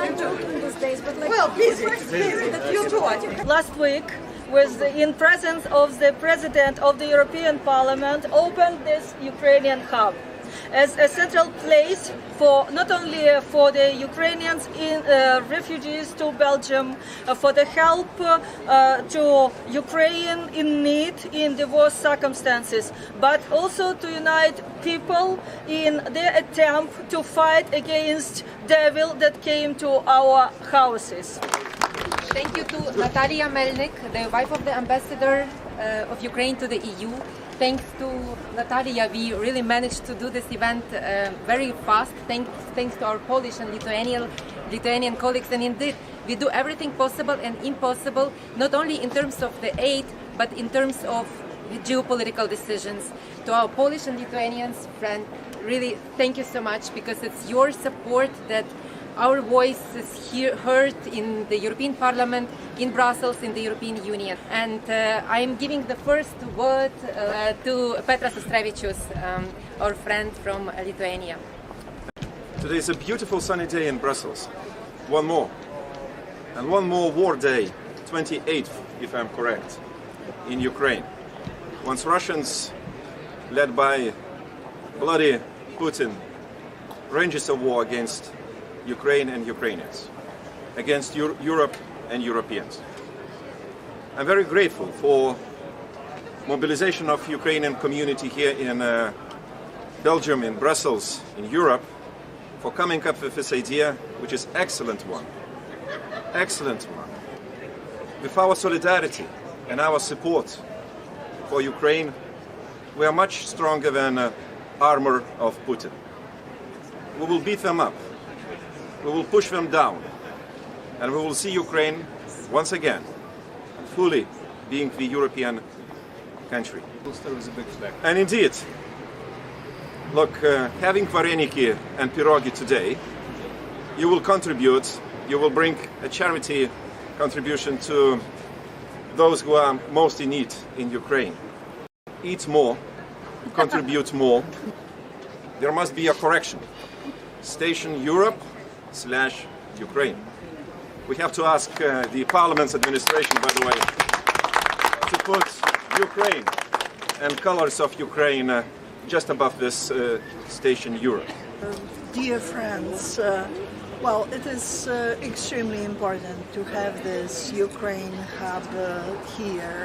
I'm joking these days, but like... Well, please, you too. Last week, in presence of the President of the European Parliament, opened this Ukrainian hub as a central place for not only for the Ukrainians in refugees to Belgium, for the help to Ukraine in need in the war circumstances, but also to unite people in their attempt to fight against devil that came to our houses. Thank you to Natalia Melnik, the wife of the ambassador of Ukraine to the EU. Thanks to Natalia, we really managed to do this event very fast, thanks to our Polish and Lithuanian colleagues. And indeed, we do everything possible and impossible, not only in terms of the aid, but in terms of geopolitical decisions. To our Polish and Lithuanians friends, really thank you so much, because it's your support that our voice is heard in the European Parliament, in Brussels, in the European Union. And I am giving the first word to Petras Ostrevičius, our friend from Lithuania. Today is a beautiful sunny day in Brussels. One more. And one more war day, 28th, if I'm correct, in Ukraine. Once Russians, led by bloody Putin, ranges of war against Ukraine and Ukrainians, against Europe and Europeans. I'm very grateful for mobilization of Ukrainian community here in Belgium, in Brussels, in Europe, for coming up with this idea, which is excellent one. With our solidarity and our support for Ukraine, we are much stronger than armor of Putin. We will beat them up. We will push them down, and we will see Ukraine once again fully being the European country. And indeed, look, having vareniki and pirogi today, you will contribute, you will bring a charity contribution to those who are most in need in Ukraine. Eat more, contribute more. There must be a correction. Station Europe/Ukraine. We have to ask the Parliament's administration, by the way, to put Ukraine and colors of Ukraine just above this Station Europe. Dear friends, well, it is extremely important to have this Ukraine hub here.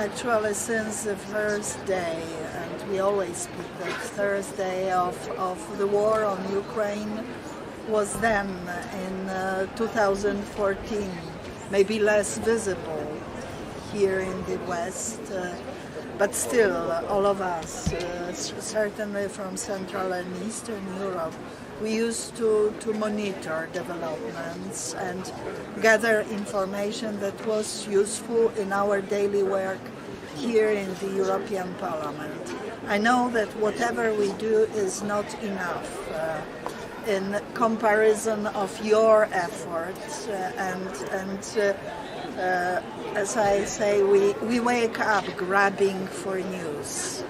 Actually, since the first day, and we always speak that Thursday of the war on Ukraine, was then in 2014, maybe less visible here in the West, but still all of us, certainly from Central and Eastern Europe, we used to monitor developments and gather information that was useful in our daily work here in the European Parliament. I know that whatever we do is not enough in comparison of your efforts, as I say, we wake up grabbing for news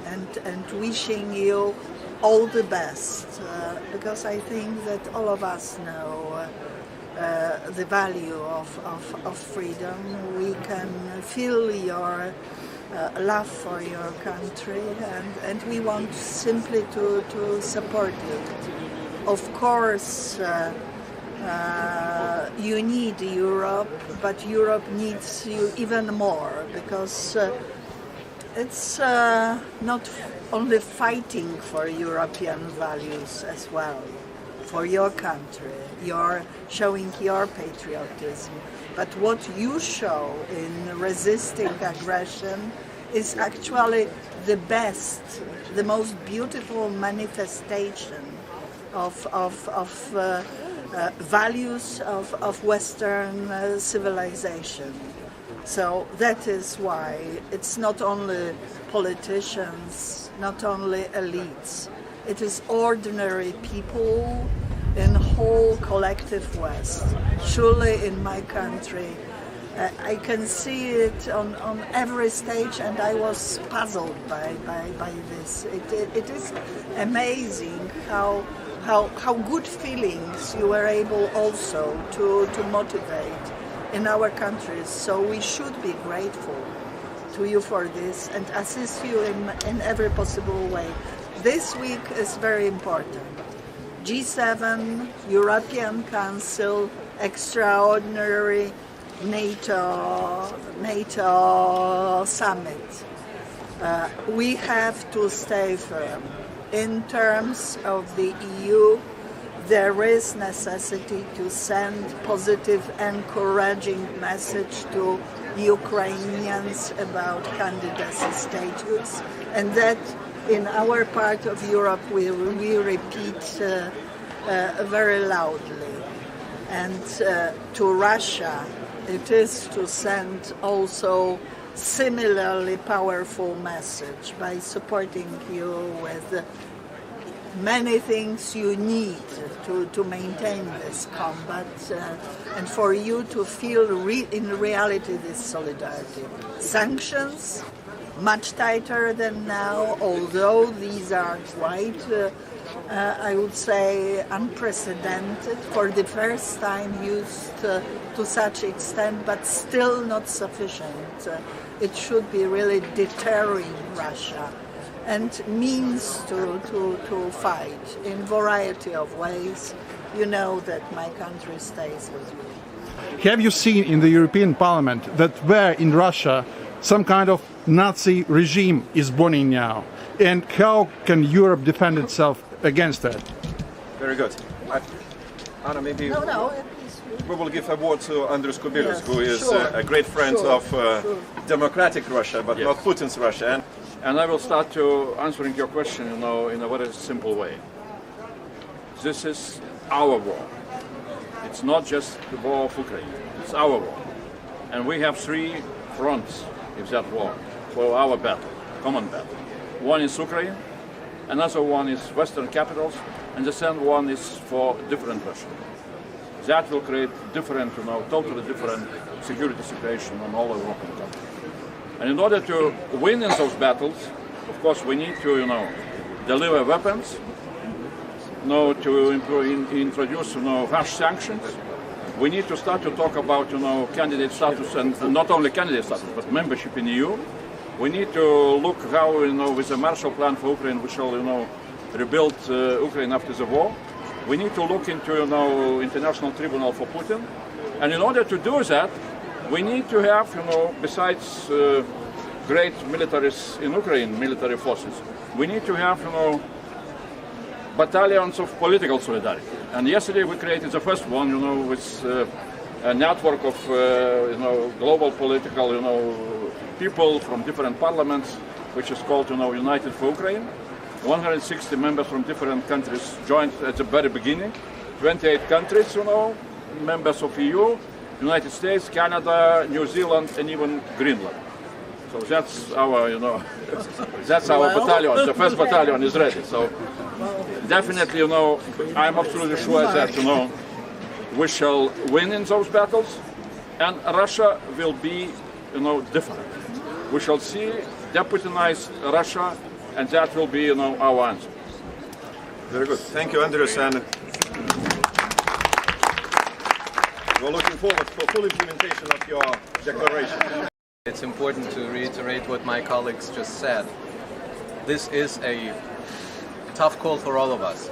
and wishing you all the best, because I think that all of us know the value of freedom. We can feel your love for your country, and we want simply to support you. Of course, you need Europe, but Europe needs you even more, because it's not only fighting for European values as well, for your country, you're showing your patriotism, but what you show in resisting aggression is actually the best, the most beautiful manifestation of values of Western civilization. So that is why it's not only politicians, not only elites, it is ordinary people in whole collective West. Surely in my country, I can see it on every stage, and I was puzzled by this. It is amazing how how good feelings you were able also to motivate in our countries. So we should be grateful to you for this and assist you in every possible way. This week is very important. G7, European Council, extraordinary NATO summit. We have to stay firm. In terms of the EU, there is necessity to send positive, encouraging message to Ukrainians about candidacy status, and that in our part of Europe we repeat very loudly. And to Russia, it is to send also similarly powerful message by supporting you with many things you need to maintain this combat and for you to feel in reality this solidarity. Sanctions, much tighter than now, although these are quite, I would say, unprecedented, for the first time used to such extent, but still not sufficient. It should be really deterring Russia and means to fight in variety of ways. You know that my country stays with you. Have you seen in the European Parliament that where in Russia some kind of Nazi regime is burning now? And how can Europe defend itself against that? Very good. Anna, maybe No. we will give a word to Andrius Kubilius, Yes, who is sure, a great friend sure, of democratic Russia, but Yes. not Putin's Russia. And I will start to answering your question, in a very simple way. This is our war. It's not just the war of Ukraine. It's our war. And we have three fronts of that war for our battle, common battle. One is Ukraine, another one is Western capitals, and the third one is for different Russia. That will create different, totally different security situation on all European countries. And in order to win in those battles, of course, we need to, deliver weapons, to introduce, harsh sanctions. We need to start to talk about, candidate status, and not only candidate status, but membership in the EU. We need to look how, with the Marshall Plan for Ukraine, we shall, rebuild Ukraine after the war. We need to look into, international tribunal for Putin. And in order to do that, we need to have, besides great militaries in Ukraine, military forces, we need to have, battalions of political solidarity. And yesterday we created the first one, with a network of, global political, people from different parliaments, which is called, United for Ukraine. 160 members from different countries joined at the very beginning. 28 countries, members of EU, United States, Canada, New Zealand, and even Greenland. So that's our, that's our battalion. The first battalion is ready. So definitely, I'm absolutely sure that, we shall win in those battles, and Russia will be, different. We shall see deputinized Russia, and that will be, our answer. Very good. Thank you, Andrius. And we're looking forward for full implementation of your declaration. It's important to reiterate what my colleagues just said. This is a tough call for all of us,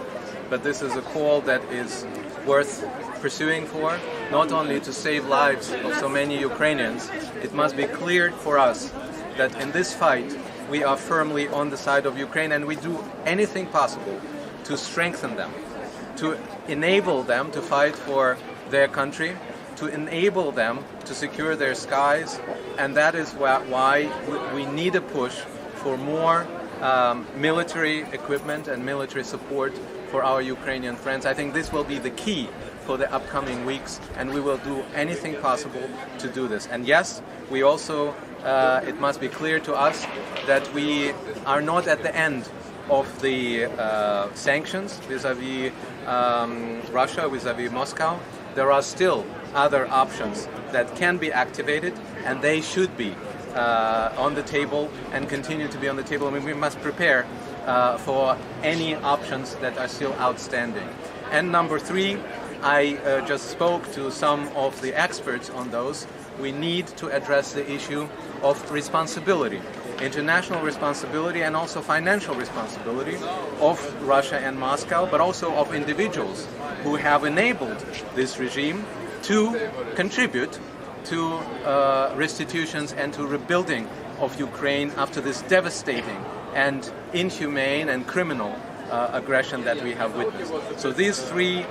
but this is a call that is worth pursuing for, not only to save lives of so many Ukrainians. It must be clear for us that in this fight we are firmly on the side of Ukraine, and we do anything possible to strengthen them, to enable them to fight for their country, to enable them to secure their skies, and that is why we need a push for more military equipment and military support for our Ukrainian friends. I think this will be the key for the upcoming weeks, and we will do anything possible to do this. And yes, we also, it must be clear to us that we are not at the end of the sanctions vis-à-vis Russia, vis-à-vis Moscow. There are still other options that can be activated, and they should be on the table and continue to be on the table. I mean, we must prepare for any options that are still outstanding. And number three, I just spoke to some of the experts on those. We need to address the issue of responsibility, international responsibility and also financial responsibility of Russia and Moscow, but also of individuals who have enabled this regime to contribute to restitutions and to rebuilding of Ukraine after this devastating and inhumane and criminal aggression that we have witnessed. So these three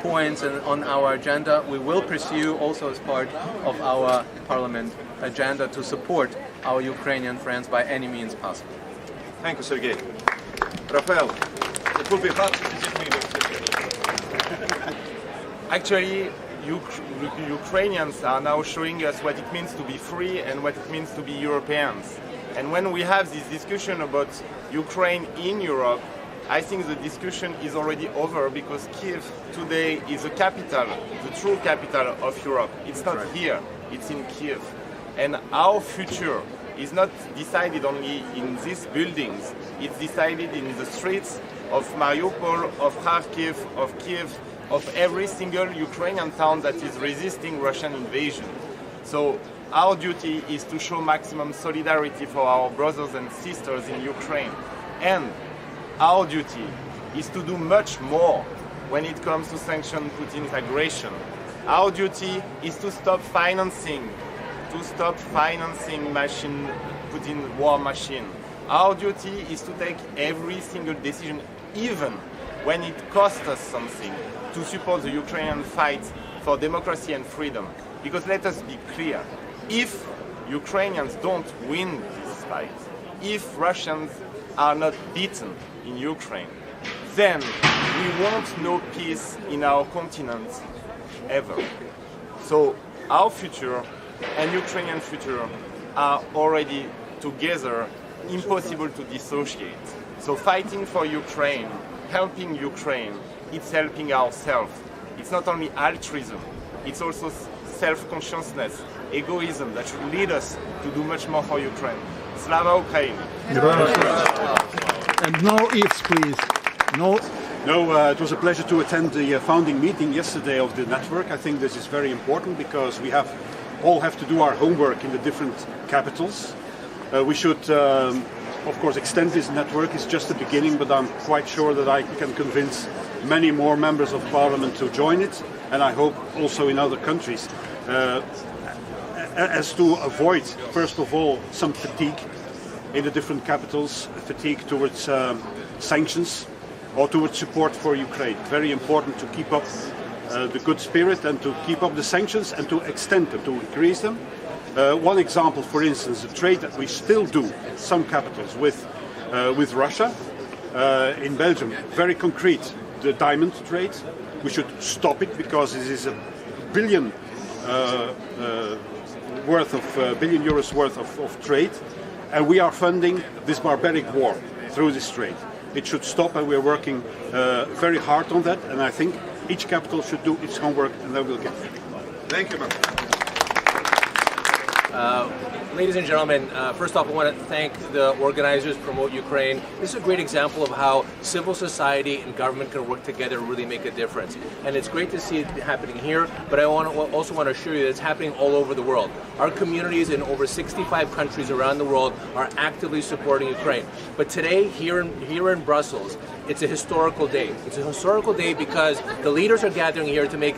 points on our agenda we will pursue also as part of our Parliament agenda to support our Ukrainian friends by any means possible. Thank you, Sergei. Rafael, it will be hard to visit me. Actually, Ukrainians are now showing us what it means to be free and what it means to be Europeans. And when we have this discussion about Ukraine in Europe, I think the discussion is already over because Kiev today is the capital, the true capital of Europe. It's not here, it's in Kiev. And our future is not decided only in these buildings, it's decided in the streets of Mariupol, of Kharkiv, of Kiev, of every single Ukrainian town that is resisting Russian invasion. So our duty is to show maximum solidarity for our brothers and sisters in Ukraine. And our duty is to do much more when it comes to sanction Putin's aggression. Our duty is to stop financing Putin war machine. Our duty is to take every single decision, even when it costs us something, to support the Ukrainian fight for democracy and freedom. Because let us be clear, if Ukrainians don't win this fight, if Russians are not beaten in Ukraine, then we won't know peace in our continent ever. So our future and Ukrainian future are already together, impossible to dissociate. So fighting for Ukraine, helping Ukraine, it's helping ourselves. It's not only altruism, it's also self-consciousness, egoism that should lead us to do much more for Ukraine. Slava Ukraine! And no ifs, please. No. It was a pleasure to attend the founding meeting yesterday of the network. I think this is very important because we all have to do our homework in the different capitals. We should, of course, extend this network. It's just the beginning, but I'm quite sure that I can convince many more members of parliament to join it, and I hope also in other countries, as to avoid, first of all, some fatigue in the different capitals, fatigue towards sanctions or towards support for Ukraine. Very important to keep up the good spirit and to keep up the sanctions and to extend them, to increase them. One example, for instance, the trade that we still do, some capitals, with Russia. In Belgium, very concrete, the diamond trade. We should stop it because this is a billion euros worth of trade, and we are funding this barbaric war through this trade. It should stop, and we are working very hard on that, and I think each capital should do its homework, and then we'll get there. Thank you, man. Ladies and gentlemen, first off, I want to thank the organizers, Promote Ukraine. This is a great example of how civil society and government can work together to really make a difference. And it's great to see it happening here, but I also want to assure you that it's happening all over the world. Our communities in over 65 countries around the world are actively supporting Ukraine. But today, here in Brussels, it's a historical day. It's a historical day because the leaders are gathering here to make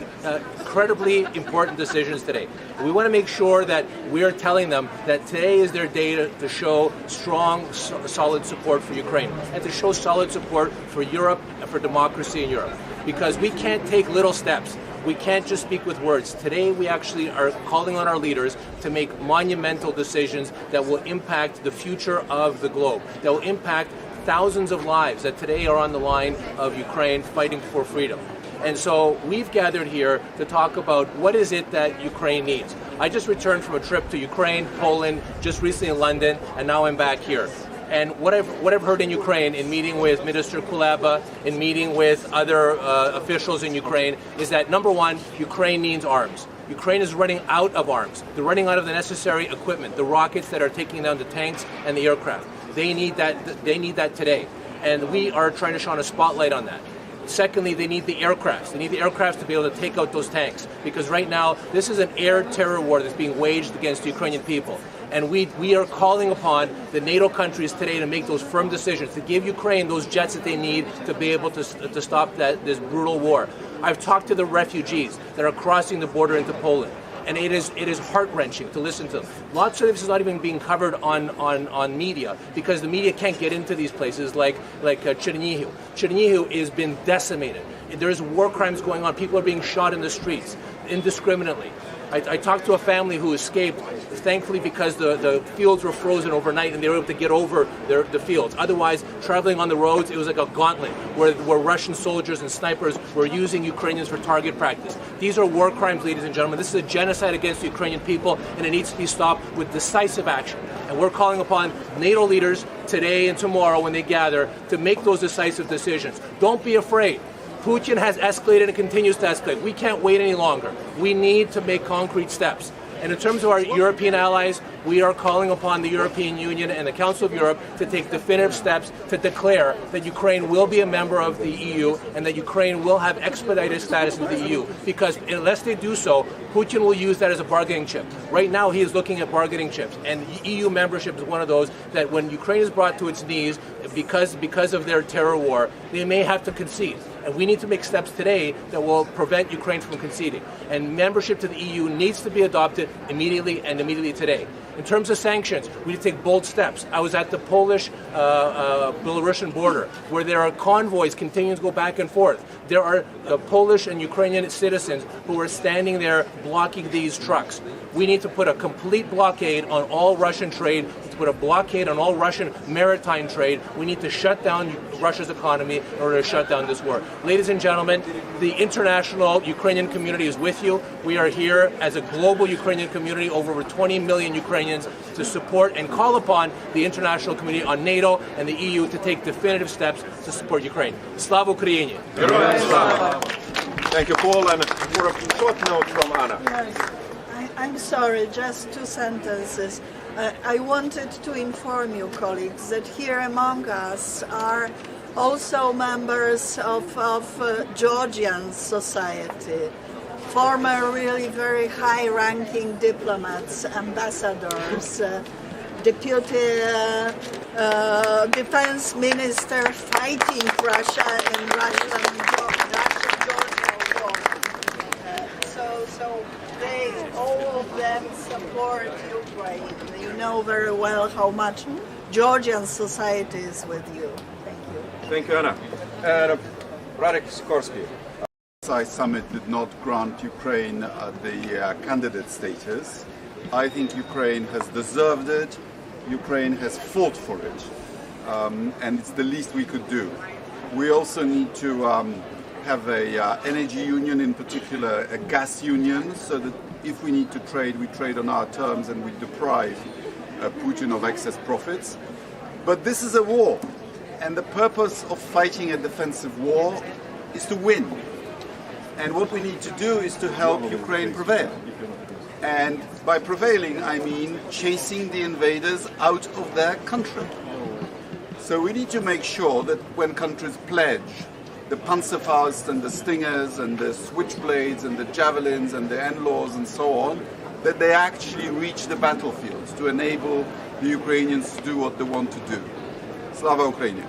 incredibly important decisions today. We want to make sure that we are telling them that today is their day to show strong, solid support for Ukraine and to show solid support for Europe and for democracy in Europe. Because we can't take little steps. We can't just speak with words. Today we actually are calling on our leaders to make monumental decisions that will impact the future of the globe, that will impact thousands of lives that today are on the line of Ukraine fighting for freedom. And so we've gathered here to talk about what is it that Ukraine needs. I just returned from a trip to Ukraine, Poland, just recently in London, and now I'm back here. And what I've heard in Ukraine, in meeting with Minister Kuleba, in meeting with other officials in Ukraine, is that number one, Ukraine needs arms. Ukraine is running out of arms. They're running out of the necessary equipment, the rockets that are taking down the tanks and the aircraft. They need that. They need that today, and we are trying to shine a spotlight on that. Secondly, they need the aircrafts. They need the aircrafts to be able to take out those tanks, because right now this is an air terror war that's being waged against the Ukrainian people. And we are calling upon the NATO countries today to make those firm decisions, to give Ukraine those jets that they need to be able to stop this brutal war. I've talked to the refugees that are crossing the border into Poland, and it is heart-wrenching to listen to. Lots of this is not even being covered on media, because the media can't get into these places like Chernihiv. Chernihiv has been decimated. There's war crimes going on. People are being shot in the streets indiscriminately. I talked to a family who escaped, thankfully, because the fields were frozen overnight and they were able to get over the fields. Otherwise, traveling on the roads, it was like a gauntlet where Russian soldiers and snipers were using Ukrainians for target practice. These are war crimes, ladies and gentlemen. This is a genocide against the Ukrainian people, and it needs to be stopped with decisive action. And we're calling upon NATO leaders today and tomorrow when they gather to make those decisive decisions. Don't be afraid. Putin has escalated and continues to escalate. We can't wait any longer. We need to make concrete steps. And in terms of our European allies, we are calling upon the European Union and the Council of Europe to take definitive steps to declare that Ukraine will be a member of the EU and that Ukraine will have expedited status in the EU. Because unless they do so, Putin will use that as a bargaining chip. Right now, he is looking at bargaining chips. And EU membership is one of those that when Ukraine is brought to its knees because of their terror war, they may have to concede. And we need to make steps today that will prevent Ukraine from conceding. And membership to the EU needs to be adopted immediately and immediately today. In terms of sanctions, we need to take bold steps. I was at the Polish-Belarusian border, where there are convoys continuing to go back and forth. There are Polish and Ukrainian citizens who are standing there blocking these trucks. We need to put a complete blockade on all Russian trade, to put a blockade on all Russian maritime trade. We need to shut down Russia's economy in order to shut down this war. Ladies and gentlemen, the international Ukrainian community is with you. We are here as a global Ukrainian community, over 20 million Ukrainians, to support and call upon the international community on NATO and the EU to take definitive steps to support Ukraine. Slava Ukraini! Thank you, Paul. And for a short note from Anna. Yes. I'm sorry, just 2 sentences. I wanted to inform you, colleagues, that here among us are also members of Georgian society, former really very high-ranking diplomats, ambassadors, deputy defense minister fighting Russia in Russian-Georgia war. So they, all of them, support Ukraine. You know very well how much Georgian society is with you. Thank you. Thank you, Anna. Radek Sikorski. The summit did not grant Ukraine the candidate status. I think Ukraine has deserved it. Ukraine has fought for it, and it's the least we could do. We also need to have a energy union, in particular a gas union, so that if we need to trade, we trade on our terms and we deprive Putin of excess profits. But this is a war, and the purpose of fighting a defensive war is to win. And what we need to do is to help Ukraine prevail. And by prevailing, I mean chasing the invaders out of their country. So we need to make sure that when countries pledge the Panzerfaust and the Stingers and the Switchblades and the Javelins and the NLAWs and so on, that they actually reach the battlefields to enable the Ukrainians to do what they want to do. Slava Ukraini!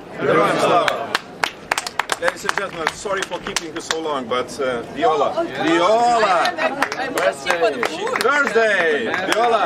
Ladies and gentlemen, sorry for keeping you so long, but Viola. Thursday! Viola!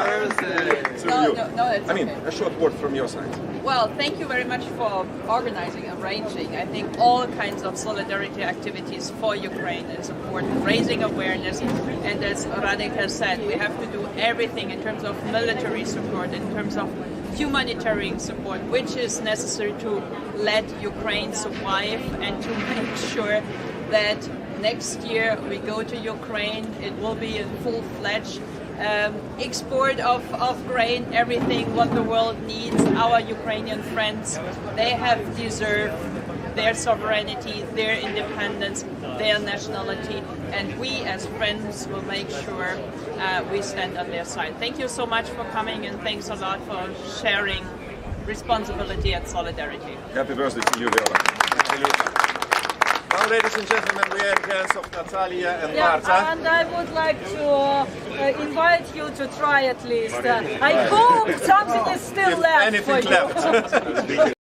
I mean, a short word from your side. Well, thank you very much for organizing, arranging. I think all kinds of solidarity activities for Ukraine is important, raising awareness, and as Radek has said, we have to do everything in terms of military support, in terms of humanitarian support, which is necessary to let Ukraine survive and to make sure that next year we go to Ukraine, it will be a full-fledged export of grain, everything what the world needs. Our Ukrainian friends, they have deserved their sovereignty, their independence their nationality, and we as friends will make sure we stand on their side. Thank you so much for coming, and thanks a lot for sharing responsibility and solidarity. Happy birthday to you, Viola. Now, ladies and gentlemen, we are in the hands of Natalia and Marta. And I would like to invite you to try at least. I hope something is still left Anything for you. left.